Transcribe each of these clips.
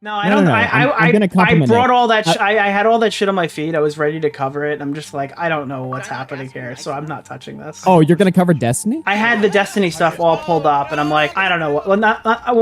No, I don't. No. I'm gonna compliment I brought it. all that. I had all that shit on my feed. I was ready to cover it. I'm just like, I don't know what's happening here, so I'm not touching this. Oh, you're gonna cover Destiny? I had the Destiny stuff all pulled up, and I'm like, I don't know what. When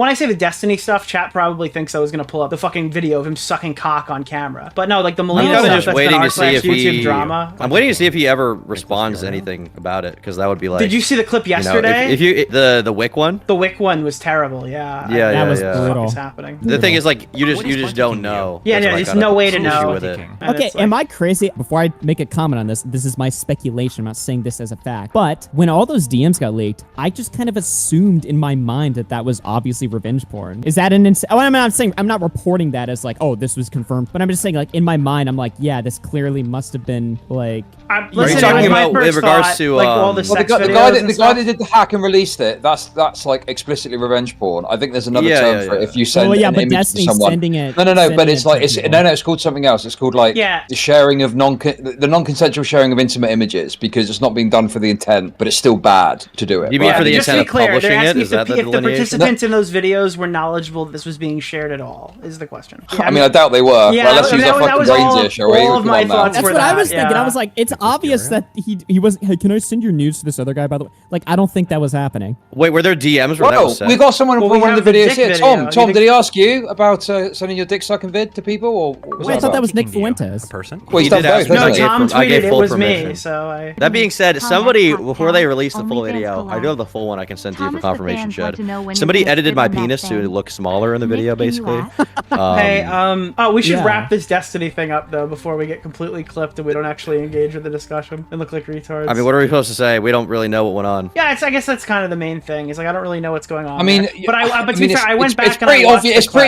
I say the Destiny stuff, chat probably thinks I was gonna pull up the fucking video of him sucking cock on camera. But no, like the Molina I'm stuff. just That's waiting been to see if YouTube drama. I'm waiting to see if he ever responds to anything about it, because that would be like. Did you see the clip yesterday? If you the Wick one. The Wick one was terrible. Yeah. Yeah, that was What brutal. is happening? The thing is, like, you just don't know. Yeah, That's what I there's got no way to issue know. with it. And Okay, it's like- am I crazy? Before I make a comment on this, this is my speculation. I'm not saying this as a fact. But when all those DMs got leaked, I just kind of assumed in my mind that that was obviously revenge porn. Is that an oh, I'm not saying, I'm not reporting that as like, oh, this was confirmed. But I'm just saying, like, in my mind, I'm like, yeah, this clearly must have been like. Listen, talking my about first with regards thought, to, like all the well, sex the videos and guy stuff? that did the hack and released it, that's like explicitly revenge porn. I think there's another term for it. If you send yeah, an but image to Destiny's someone. sending it. No, sending but it's it like to people. it's called something else. It's called like the sharing of the non-consensual sharing of intimate images, because it's not being done for the intent, but it's still bad to do it. You mean for the just to intent be of clear, publishing they're it? asking Is that the if the delineation? participants in those videos were knowledgeable that this was being shared at all, is the question. I mean, I doubt they were. Yeah, well, let's use that our was fucking all- brains here, shall we? all of Come my on now. thoughts That's were what I that, was thinking. yeah. I was like, it's obvious that he was. Hey, can I send your nudes to this other guy? By the way, like, I don't think that was happening. Wait, were there DMs where that was said? We got someone Well, from we one of have the the videos dick here. video. Tom, did he ask you about sending your dick sucking vid to people, or what was Wait, I thought that was Nick Speaking to you, Fuentes. a person. Well, he's He did done ask both, me. No, hasn't he? Tom I gave tweeted it full was me, permission. so I... That being said, Tom, somebody, that's before they podcast. released the full Only video, fans I do go have the full one I can send to you for Thomas, the confirmation, fans want to know when Chud. you Somebody get edited my rid of that penis to thing. look smaller in the Nick, video, can you basically. laugh? Hey, we should Yeah. wrap this Destiny thing up, though, before we get completely clipped and we don't actually engage with the discussion and look like retards. I mean, what are we supposed to say? We don't really know what went on. Yeah, I guess that's kind of the main thing. Is like I don't really know what's going on. I mean, there. but to be fair, I went back it's and I pretty watched obvious. It's the clip.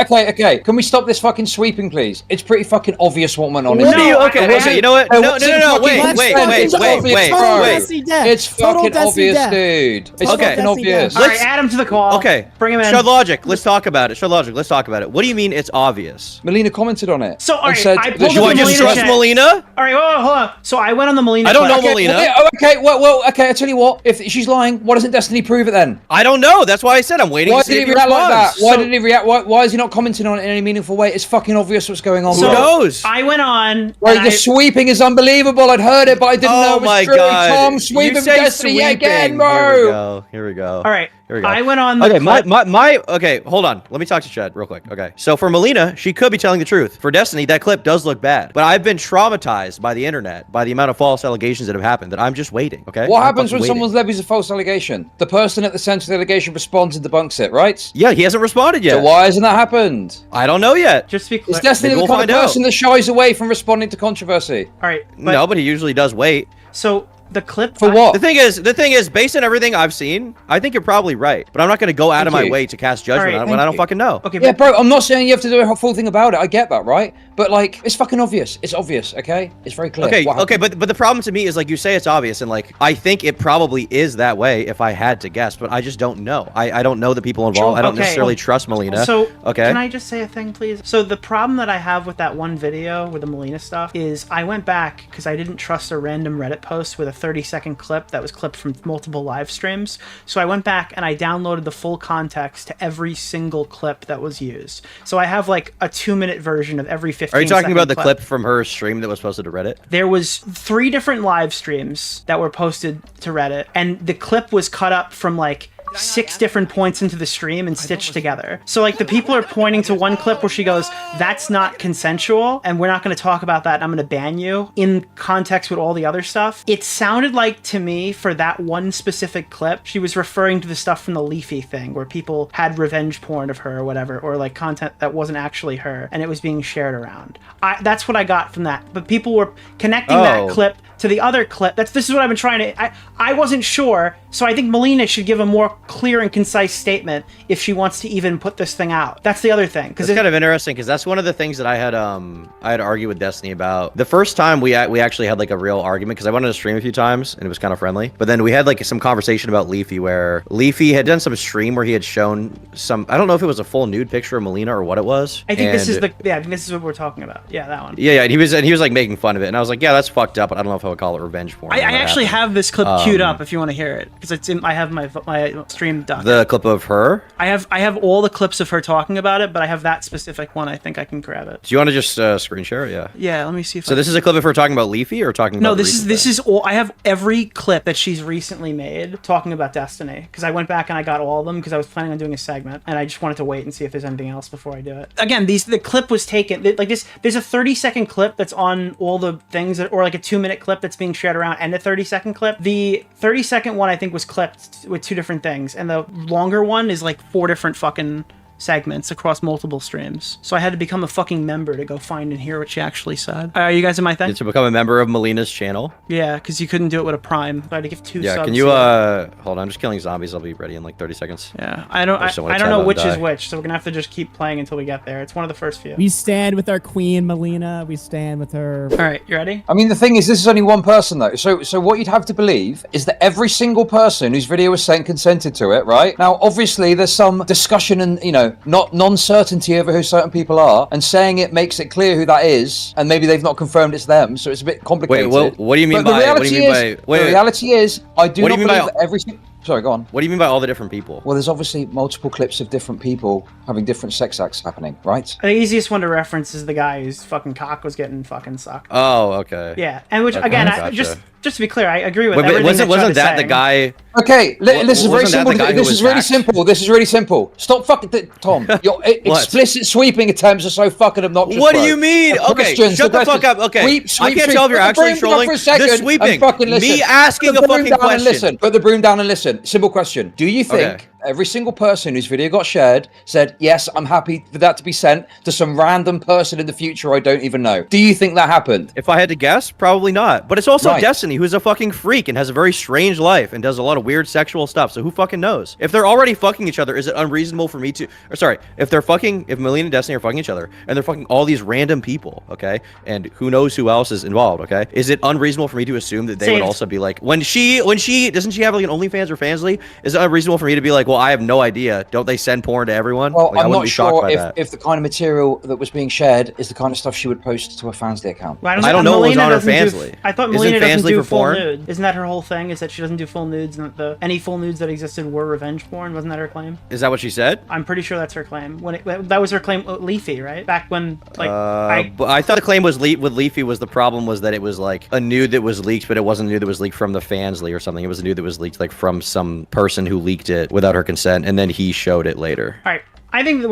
pretty okay. Can we stop this fucking sweeping, please? It's pretty fucking obvious what went on. What isn't do it? you- Okay, you know what? It No, wasn't wait, fucking- wait, it's obvious, bro. Destiny death. It's Total fucking Destiny obvious, death. dude. It's Okay. fucking obvious. All right, add him to the call. Okay. bring him in. Chud Logic, let's talk about it. Chud Logic, let's talk about it. What do you mean it's obvious? Melina commented on it. So, all and right, said I that pulled she up Do I the wanted just to Molina trust chat. Molina? All right, hold on. So I went on the Molina. I don't clip. know Molina. Okay, I tell you what. If she's lying, why doesn't Destiny prove it then? I don't know. That's why I said I'm waiting Why to see did if he he react like that? responds. Why did he react? Why is he not commenting on it in any meaningful way? It's fucking obvious what's going on. Who bro. knows? I went on. Like, and the sweeping is unbelievable. I'd heard it, but I didn't know Oh it was my true. god. Tom sweeping You say Destiny yet again, sweeping. bro. Here we go. All right. Here we go. I went on the Okay, clip. okay, hold on. Let me talk to Chud real quick. Okay. So for Molina, she could be telling the truth. For Destiny, that clip does look bad. But I've been traumatized by the internet, by the amount of false allegations that have happened, that I'm just waiting, okay? What I'm happens fucking when waiting. someone levies a false allegation? The person at the center of the allegation responds and debunks it, right? Yeah, he hasn't responded yet. So why hasn't that happened? I don't know yet. Just to be clear. Is Destiny Maybe the we'll kind of find out. person that shies away from responding to controversy? All right. No, but he usually does wait. So the clip For what? The thing is, based on everything I've seen, I think you're probably right. But I'm not going to go out of my you. way to cast judgment Alright, on it when thank I don't you. fucking know. Okay. Yeah, bro, I'm not saying you have to do a full thing about it. I get that, right? But, like, it's fucking obvious. It's obvious, okay? It's very clear. Okay, What okay, happened. but the problem to me is, like, you say it's obvious, and, like, I think it probably is that way if I had to guess, but I just don't know. I don't know the people involved. I don't Okay. necessarily trust Molina. So, okay. can I just say a thing, please? So, the problem that I have with that one video with the Molina stuff is I went back because I didn't trust a random Reddit post with a 30-second clip that was clipped from multiple live streams. So, I went back and I downloaded the full context to every single clip that was used. So, I have like a 2-minute version of every 15 Are you talking about the clip clip from her stream that was posted to Reddit? There was 3 different live streams that were posted to Reddit, and the clip was cut up from like 6 different points into the stream and stitched together. So like the people are pointing to one clip where she goes, "That's not consensual, and we're not going to talk about that, and I'm going to ban you," in context with all the other stuff. It sounded like to me, for that one specific clip, she was referring to the stuff from the Leafy thing where people had revenge porn of her or whatever, or like content that wasn't actually her and it was being shared around. That's what I got from that. But people were connecting that clip to the other clip. This is what I've been trying to... I wasn't sure, so I think Molina should give a more clear and concise statement if she wants to even put this thing out. That's the other thing. It's kind of interesting because that's one of the things that I had argued with Destiny about. The first time we actually had like a real argument, because I went on a stream a few times and it was kind of friendly. But then we had like some conversation about Leafy, where Leafy had done some stream where he had shown some... I don't know if it was a full nude picture of Molina or what it was. I think this is the... Yeah, I think this is what we're talking about. Yeah, that one. Yeah, and he was like making fun of it, and I was like, yeah, that's fucked up, but I don't know if I would call it revenge porn. I actually have this clip queued up if you want to hear it, because it's in... I have my stream duck. The clip of her? I have all the clips of her talking about it, but I have that specific one. I think I can grab it. Do you want to just screen share it? Yeah. Yeah, let me see if So this is a clip of her talking about Leafy or talking about No, this is all I have every clip that she's recently made talking about Destiny, because I went back and I got all of them because I was planning on doing a segment and I just wanted to wait and see if there's anything else before I do it. Again, the clip was taken like this. There's a 30-second clip that's on all the things that, or like a 2-minute clip that's being shared around, and a 30-second clip. The 30-second one I think was clipped with 2 different things, and the longer one is like 4 different fucking segments across multiple streams. So I had to become a fucking member to go find and hear what she actually said. Are you guys in my thing? To become a member of Molina's channel? Yeah, because you couldn't do it with a Prime. So I had to give 2 subs. Yeah, can you hold on, I'm just killing zombies. I'll be ready in like 30 seconds. Yeah, I don't know which is which, so we're gonna have to just keep playing until we get there. It's one of the first few. We stand with our queen, Molina. We stand with her. All right, you ready? I mean, the thing is, this is only one person though. So what you'd have to believe is that every single person whose video was sent consented to it, right? Now, obviously, there's some discussion and non-certainty over who certain people are, and saying it makes it clear who that is, and maybe they've not confirmed it's them, so it's a bit complicated. Wait, what do you mean by? The reality is, I do not believe that every. Sorry, go on. What do you mean by all the different people? Well, there's obviously multiple clips of different people having different sex acts happening, right? The easiest one to reference is the guy whose fucking cock was getting fucking sucked. Oh, okay. Yeah, and which again, gotcha. Just to be clear, I agree with everything wasn't that the guy? Okay, this is very simple. This is really simple. This is really simple. Stop fucking Tom. Your explicit sweeping attempts are so fucking obnoxious. What do you mean? Okay, shut the fuck up. Okay, I can't tell if you're actually trolling. The sweeping. Me asking a fucking question. Put the broom down and listen. Simple question. Do you think every single person whose video got shared said, yes, I'm happy for that to be sent to some random person in the future I don't even know? Do you think that happened? If I had to guess, probably not. But it's also Destiny, who's a fucking freak and has a very strange life and does a lot of weird sexual stuff. So who fucking knows? If they're already fucking each other, is it unreasonable for me to... Or sorry, if Molina and Destiny are fucking each other and they're fucking all these random people, okay? And who knows who else is involved, okay? Is it unreasonable for me to assume that they would also be like... Doesn't she have like an OnlyFans or Fansly? Is it unreasonable for me to be like, well, I have no idea. Don't they send porn to everyone? Well, like, I'm not sure if the kind of material that was being shared is the kind of stuff she would post to a Fansly account. Well, I don't know what was on her Fansly. I thought Molina doesn't do full nude. Isn't that her whole thing? Is that she doesn't do full nudes, and that any full nudes that existed were revenge porn? Wasn't that her claim? Is that what she said? I'm pretty sure that's her claim. That was her claim with Leafy, right? Back when, like, I thought the claim was with Leafy was the problem was that it was like a nude that was leaked, but it wasn't a nude that was leaked from the Fansly or something. It was a nude that was leaked like from some person who leaked it without her consent, and then he showed it later. All right. I think that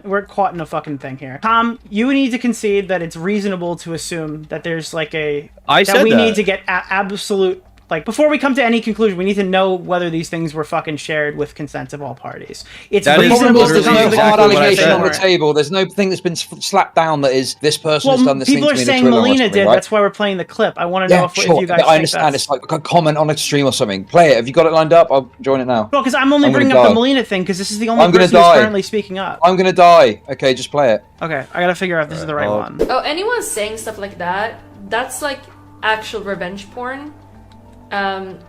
we're caught in a fucking thing here. Tom, you need to concede that it's reasonable to assume that there's like we need to get absolute. Like, before we come to any conclusion, we need to know whether these things were fucking shared with consent of all parties. It's reasonable to There's no hard allegation on the table. There's no thing that's been slapped down that is, this person has done this thing to me. People are saying Molina did. Right? That's why we're playing the clip. I want to know if you guys I understand. It's like a comment on a stream or something. Play it. Have you got it lined up? I'll join it now. Well, because I'm only bringing up the Molina thing because this is the only person who's currently speaking up. I'm going to die. Okay, just play it. Okay, I got to figure out if this is the right one. Oh, anyone saying stuff like that, that's like actual revenge porn.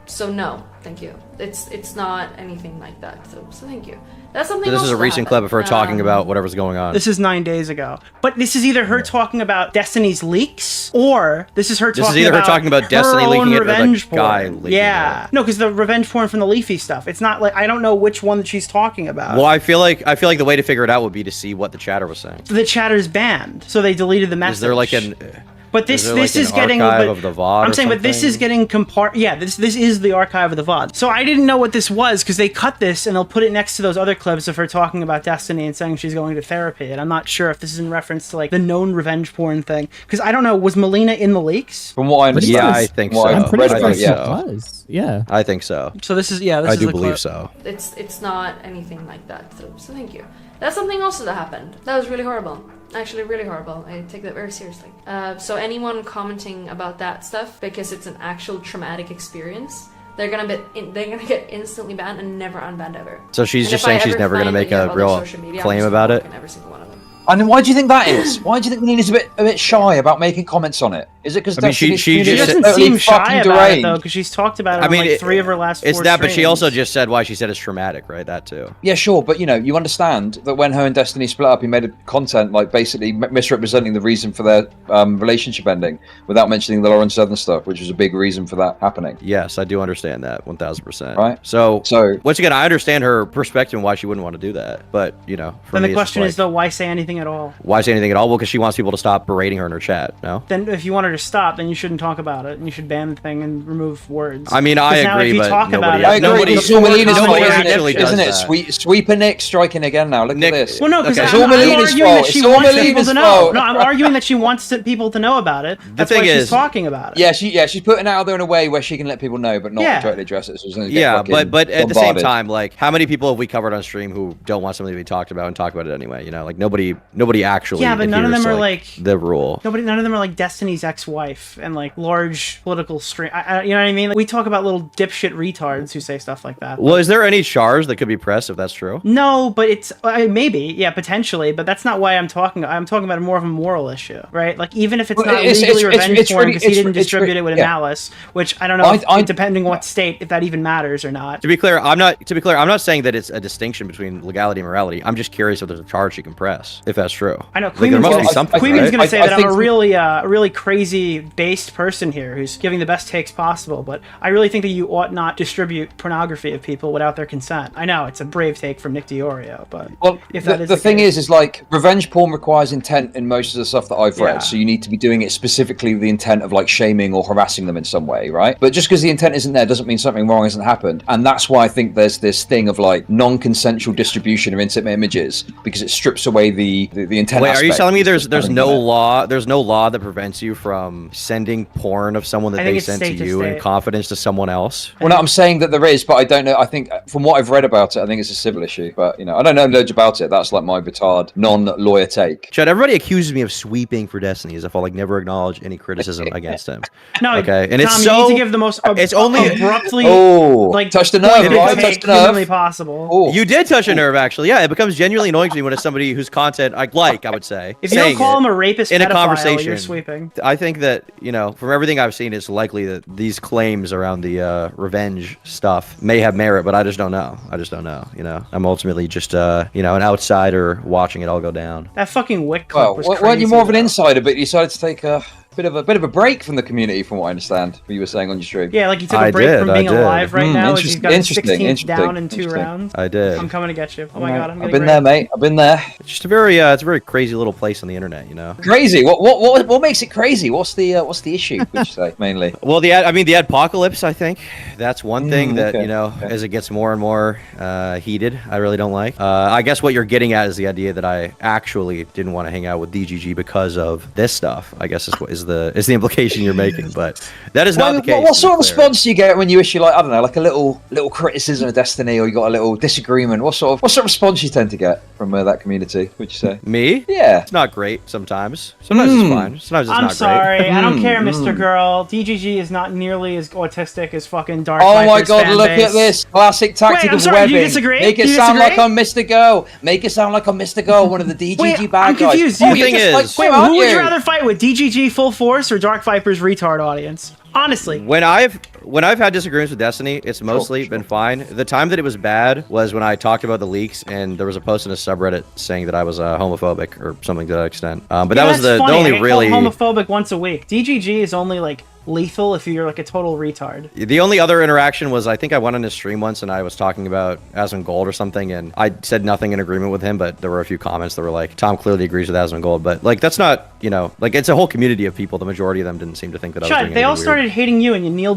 So no, thank you. It's not anything like that. So thank you. That's something. This is a recent clip of her talking about whatever's going on. This is 9 days ago. But this is either her talking about Destiny's leaks, or this is her talking about Destiny leaking it or the guy leaking it. No, because the revenge porn from the Leafy stuff. It's not like I don't know which one that she's talking about. Well, I feel like the way to figure it out would be to see what the chatter was saying. The chatter's banned, so they deleted the message. Is there like an? But this is getting. Of the VOD I'm saying, but this is getting Yeah, this is the archive of the VOD. So I didn't know what this was because they cut this and they'll put it next to those other clips of her talking about Destiny and saying she's going to therapy. And I'm not sure if this is in reference to like the known revenge porn thing because I don't know. Was Molina in the leaks? From what I understand, I think so. I'm pretty sure she was. Yeah, I think so. So this is I do believe so. It's not anything like that. So thank you. That's something also that happened. That was really horrible. Actually, really horrible. I take that very seriously. So anyone commenting about that stuff because it's an actual traumatic experience, they're gonna get instantly banned and never unbanned ever. So she's just saying she's never gonna make a real claim about it. Every single one of them. And why do you think that is? Why do you think Molina's a bit shy about making comments on it? Is it because I mean, she She just- doesn't totally seem shy fucking about it deranged? though, because she's talked about it I on mean, like 3 of her last 4 It's that, but she also streams. just said why she said it's traumatic, right? That too. Yeah, sure, but you understand that when her and Destiny split up, he made a content like basically misrepresenting the reason for their relationship ending without mentioning the Lauren Southern stuff, which was a big reason for that happening. Yes, I do understand that 1000%. Right. So So- once again, I understand her perspective and why she wouldn't want to do that. But for Then me, the it's question just is though, why say anything at all? why say anything at all? Well, because she wants people to stop berating her in her chat. No. Then if you want her to stop, then you shouldn't talk about it, and you should ban the thing and remove words. I mean, I 'Cause now agree, if you but talk about nobody- it, I agree. nobody- It's all Molina's fault, nobody isn't actually it? does Isn't it? that. Sweeper Nick striking again now. Look Nick- at this. Well, no, because Okay. It's all I'm Molina's arguing that fault. she It's all wants people Molina's to know. fault. No, I'm arguing that she wants people to know about it. That's thing why she's is- talking about it. Yeah, she's putting it out there in a way where she can let people know, but not Yeah. directly address it. So it's gonna get Yeah, fucking but at the same bombarded. time, like, how many people have we covered on stream who don't want something to be talked about and talk about it anyway? Like nobody actually. Yeah, but none of adheres them to, are, like- the rule. None of them are like Destiny's ex-wife and like large political stream. You know what I mean? Like, we talk about little dipshit retards who say stuff like that. Well, is there any charge that could be pressed if that's true? No, but it's maybe, yeah, potentially, but that's not why I'm talking. I'm talking about more of a moral issue, right? Like even if it's Well, not it's- legally it's- revenge it's porn really- because he didn't it's distribute really- it with a yeah. malice, which I don't know, depending what state, if that even matters or not. To be clear, I'm not saying that it's a distinction between legality and morality. I'm just curious if there's a charge she can press, if that's true. I know Like, there Queenman's must gonna, be something. Queenman's right? gonna say I that I'm think- a really crazy based person here who's giving the best takes possible, but I really think that you ought not distribute pornography of people without their consent. I know it's a brave take from Nick DeOrio, but Well, if that is the thing case- is like revenge porn requires intent in most of the stuff that I've read. Yeah. So you need to be doing it specifically with the intent of like shaming or harassing them in some way, right? But just because the intent isn't there doesn't mean something wrong hasn't happened. And that's why I think there's this thing of like non-consensual distribution of intimate images because it strips away the intent. Wait, are you aspect. telling me there's It's no kind of- law? There's no law that prevents you from sending porn of someone that I think they it's sent to state to you in state. confidence to someone else? Well, no, I'm saying that there is, but I don't know. I think from what I've read about it, I think it's a civil issue. But I don't know loads about it. That's like my retard non-lawyer take. Chud, everybody accuses me of sweeping for Destiny as if I'll like never acknowledge any criticism against him. no, Okay, and Tom, it's you so. need to give the most it's only. abruptly Oh, touched a nerve, pointed right? take Touched a nerve. humanly possible. Oh. You did touch a nerve, actually. Yeah, it becomes genuinely annoying to me when it's somebody whose content I like. I would say. If you don't saying call it him a rapist in a pedophile, conversation, you're sweeping. I think that from everything I've seen, it's likely that these claims around the revenge stuff may have merit, but I just don't know. I'm ultimately just an outsider watching it all go down. That fucking Wick clip Well, was weren't crazy. you more of an though. insider, but you decided to take a bit of a break from the community, from what I understand? What you were saying on your stream. Yeah, like you took I a break did, from I being did. alive right now as he's got his interesting, 16th down in interesting, 2 rounds. I did. I'm coming to get you. Oh my Right. god, I'm I've getting been there, mate. I've been there. It's just it's a very crazy little place on the internet, Crazy. What makes it crazy? What's the issue? Would you say mainly? Well, the apocalypse, I think that's one thing that okay. as it gets more and more heated, I really don't like. I guess what you're getting at is the idea that I actually didn't want to hang out with DGG because of this stuff. I guess is the implication you're making, but that is not the case. What sort of to be clear. response do you get when you issue like I don't know, like a little criticism of Destiny, or you got a little disagreement? What sort of response you tend to get from that community? Would you say? Me? Yeah. It's not great sometimes. Sometimes it's fine. Sometimes it's I'm not sorry, great. I don't care, Mr. Girl. DGG is not nearly as autistic as fucking Dark Oh my Viper's god, fan look base. at this classic tactic I'm of sorry, do webbing. you disagree? Make it Do you sound like disagree? I'm Mr. Go. Make it sound like I'm Mr. Go, one of the DGG Wait, bad I'm guys. confused. Oh, The you're thing just is- like, Wait, who who would are you rather fight with, DGG Full Force or Dark Viper's retard audience? Honestly. When I've had disagreements with Destiny, it's mostly been fine. The time that it was bad was when I talked about the leaks, and there was a post in a subreddit saying that I was homophobic or something to that extent. But that was that's the funny. only I get really. called homophobic once a week. DGG is only like lethal if you're like a total retard. The only other interaction was I think I went on his stream once and I was talking about Asmongold or something, and I said nothing in agreement with him, but there were a few comments that were like, Tom clearly agrees with Asmongold, but like that's not, like it's a whole community of people. The majority of them didn't seem to think that I was doing Chud, they all anything weird. started hating you and you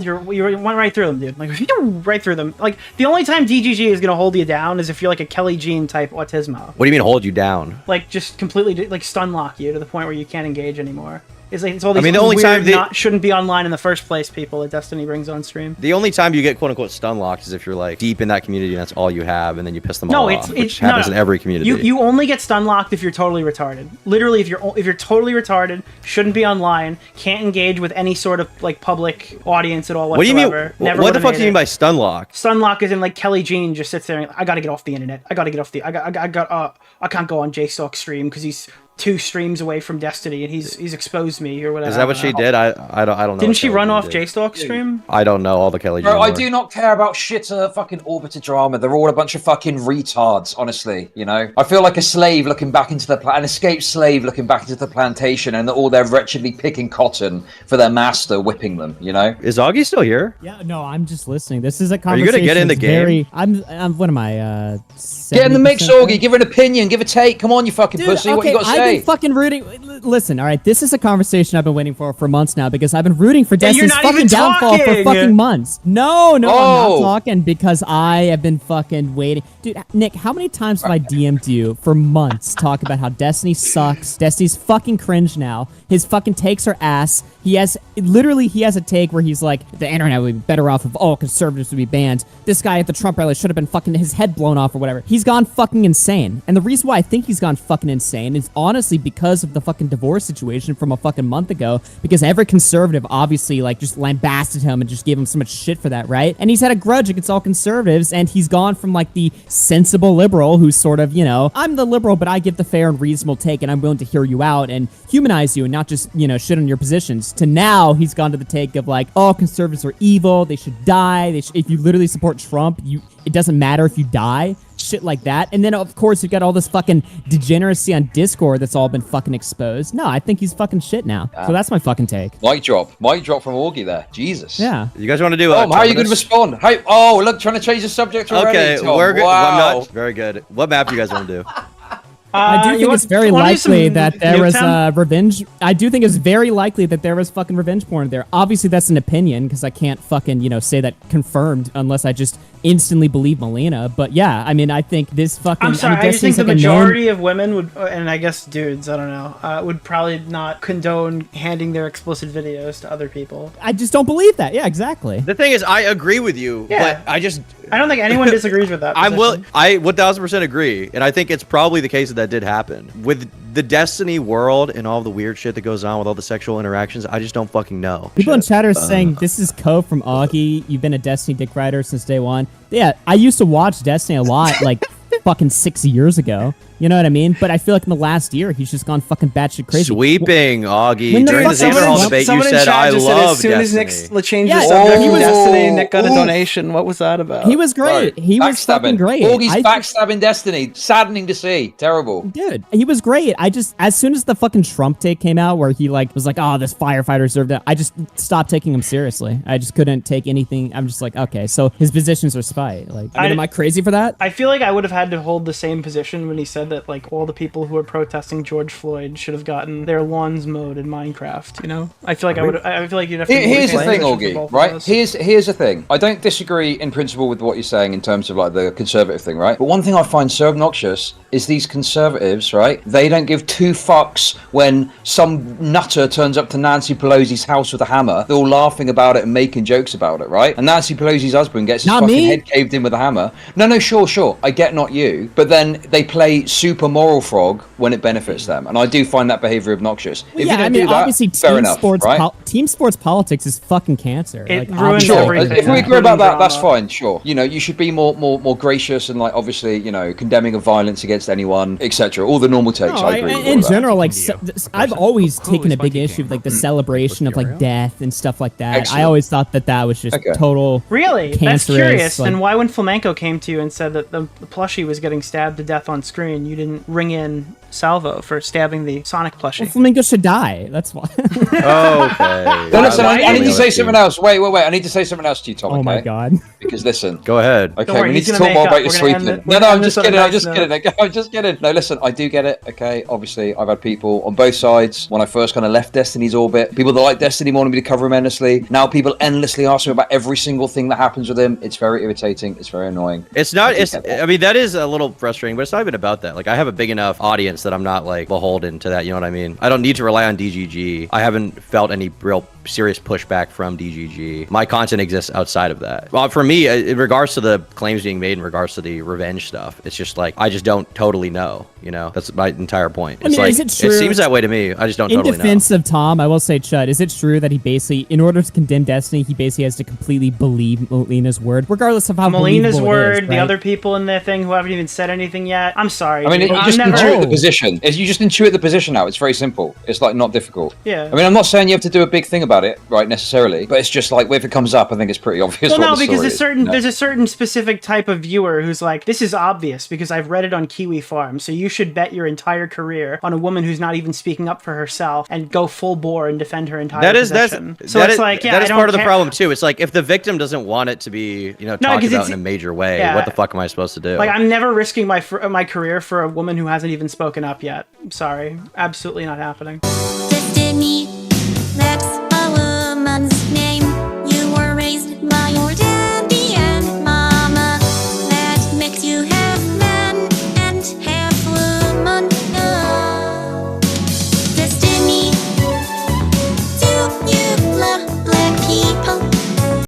went right through them, dude. Like, you right through them. Like, the only time DGG is gonna hold you down is if you're like a Kelly Jean type autismo. What do you mean hold you down? Like, just completely, like, stun lock you to the point where you can't engage anymore. It's like, it's all these the only weird, time they- shouldn't be online in the first place people that Destiny brings on stream. The only time you get quote unquote stun locked is if you're like deep in that community and that's all you have, and then you piss them all off, which happens in every community. You only get stun locked if you're totally retarded. Literally, if you're totally retarded, shouldn't be online, can't engage with any sort of like public audience at all What do you mean? whatsoever. Never What the would've fuck do made you mean it. by stun lock? Stun lock is in like Kelly Jean just sits there and I gotta get off the internet. I can't go on JStalk stream because he's 2 streams away from Destiny, and he's exposed me or whatever. Is that what she did? I don't know. Didn't what she Kelly run Jean off did. J-Stalk's stream? I don't know all the Kelly Jean Bro, I lore. do not care about shit fucking orbiter drama. They're all a bunch of fucking retards, honestly, you know? I feel like a slave looking back into the an escaped slave looking back into the plantation, and all they're wretchedly picking cotton for their master whipping them, you know? Is Augie still here? Yeah, no, I'm just listening. This is a you conversation. gonna get in the that's game? Very, I'm what am I? Get in the mix, 70% Augie. Give an opinion. Give a take. Come on, you fucking Dude, pussy. okay, What you got to I've say? been fucking rooting. Listen, all right, this is a conversation I've been waiting for months now because I've been rooting for Yeah, you're Destiny's not fucking even downfall for talking. fucking months. No, I'm Oh. not talking because I have been fucking waiting. Dude, Nick, how many times have I DM'd you for months talking about how Destiny sucks? Destiny's fucking cringe now. His fucking takes are ass. He has a take where he's like, the internet would be better off if all conservatives would be banned. This guy at the Trump rally should have been fucking his head blown off or whatever. He's gone fucking insane. And the reason why I think he's gone fucking insane is honestly because of the fucking divorce situation from a fucking month ago. Because every conservative obviously like just lambasted him and just gave him so much shit for that, right? And he's had a grudge against all conservatives, and he's gone from like the sensible liberal who's sort of, you know, I'm the liberal, but I give the fair and reasonable take, and I'm willing to hear you out and humanize you and not just, you know, shit on your positions, to now he's gone to the take of like, oh, conservatives are evil, they should die, if you literally support Trump, it doesn't matter if you die, shit like that. And then of course you've got all this fucking degeneracy on Discord that's all been fucking exposed. No, I think he's fucking shit now. So that's my fucking take. Mic drop from Augie there. Jesus. Yeah. You guys want to do? How are you going to respond? How, oh, look, trying to change the subject already. Okay, Tom. we're good. Wow. Very good. What map do you guys want to do? I do think it's very wanna do some likely that there was Nuketown? revenge. I do think it's very likely that there was fucking revenge porn there. Obviously, that's an opinion because I can't fucking, you know, say that confirmed unless I just instantly believe Molina. But yeah, I mean, I think this fucking. I'm sorry, I just Destiny's think the like a known- majority of women would, and I guess dudes, I don't know, would probably not condone handing their explicit videos to other people. I just don't believe that. Yeah, exactly. The thing is, I agree with you, Yeah. but I don't think anyone disagrees with that. I 1000% agree, and I think it's probably the case that did happen. With the Destiny world and all the weird shit that goes on with all the sexual interactions, I just don't fucking know. People in chat are saying this is Co from Augie. You've been a Destiny dick rider since day one. Yeah, I used to watch Destiny a lot, like fucking 6 years ago. You know what I mean? But I feel like in the last year, he's just gone fucking batshit crazy. Sweeping, Augie. When the During fuck the Xander Hall someone- debate, you Someone in said, chat I just said love as soon as Destiny. Nick changed Yeah, the subject he to was- Destiny, Nick got a Ooh. donation. What was that about? He was great. He was fucking great. Augie's I- backstabbing Destiny. Saddening to see. Terrible. Dude, he was great. I just, as soon as the fucking Trump take came out where he like was like, oh, this firefighter deserved it, I just stopped taking him seriously. I just couldn't take anything. I'm just like, okay, so his positions are spite. Like, I mean, am I crazy for that? I feel like I would have had to hold the same position when he said that like all the people who were protesting George Floyd should have gotten their lawns mowed in Minecraft. You know, I feel like I feel like you'd have to. Here's the thing, Augie, Augie, right? Here's the thing. I don't disagree in principle with what you're saying in terms of like the conservative thing, right? But one thing I find so obnoxious is these conservatives, right? They don't give two fucks when some nutter turns up to Nancy Pelosi's house with a hammer. They're all laughing about it and making jokes about it, right? And Nancy Pelosi's husband gets his Not fucking me. head caved in with a hammer. No, sure. I get not you. But then they play super moral frog when it benefits them. And I do find that behavior obnoxious. Well, If yeah, you don't I mean, do that, obviously, fair team enough, sports, right? team sports politics is fucking cancer. It Like, ruins obviously- everything. If we agree about that, Drama. that's fine. Sure, you know, you should be more gracious and like obviously, you know, condemning of violence against anyone, etc. All the normal takes. No, I agree. with all in of that. general, like I've always taken a big issue with like the celebration of like death and stuff like that. Excellent. I always thought that was just Okay. total. Really? That's cancerous, curious. like- And why when Flamenco came to you and said that the plushie was getting stabbed to death on screen, you didn't ring in Salvo for stabbing the Sonic plushie? Well, Flamingo should die. That's why. Okay. No, listen, Why I need do to we- say something else. Wait. I need to say something else to you, Tom. Oh my okay? god. Because listen. Go ahead. Okay, worry, we need he's to gonna talk make more up. about your We're gonna end sweeping. it- we're No, gonna I'm end just this on a kidding. I'm nice just note. kidding. I'm just kidding. No, listen, I do get it. Okay, obviously, I've had people on both sides when I first kind of left Destiny's orbit. People that like Destiny wanted me to cover him endlessly. Now people endlessly ask me about every single thing that happens with him. It's very irritating. It's very annoying. It's not. I do It's. get that. I mean, that is a little frustrating, but it's not even about that. Like, I have a big enough audience that I'm not like beholden to that. You know what I mean? I don't need to rely on DGG. I haven't felt any real serious pushback from DGG. My content exists outside of that. Well, for me, in regards to the claims being made in regards to the revenge stuff, it's just like, I just don't totally know, you know? That's my entire point. It's like, is it true? it seems that way to me. I just don't In totally know. defense of Tom, I will say, Chud, is it true that he basically, in order to condemn Destiny, he basically has to completely believe Molina's word, regardless of how Molina's believable word, it is, the right? other people in their thing who haven't even said anything yet. I'm sorry. I mean, dude. you I'm just never. intuit the position. You just intuit the position now. It's very simple. It's like not difficult. Yeah. I mean, I'm not saying you have to do a big thing about it, right, necessarily, but it's just like if it comes up, I think it's pretty obvious. Well, what no, the because story is, there's a certain specific type of viewer who's like, this is obvious because I've read it on Kiwi Farm, so you should bet your entire career on a woman who's not even speaking up for herself and go full bore and defend her entire position. So that it's is, like, yeah, that I is don't part of the care. problem too. It's like if the victim doesn't want it to be, you know, No, talked 'cause about it's- in a major way, yeah. what the fuck am I supposed to do? Like, I'm never risking my career for a woman who hasn't even spoken up yet. I'm sorry. Absolutely not happening. Destiny, let's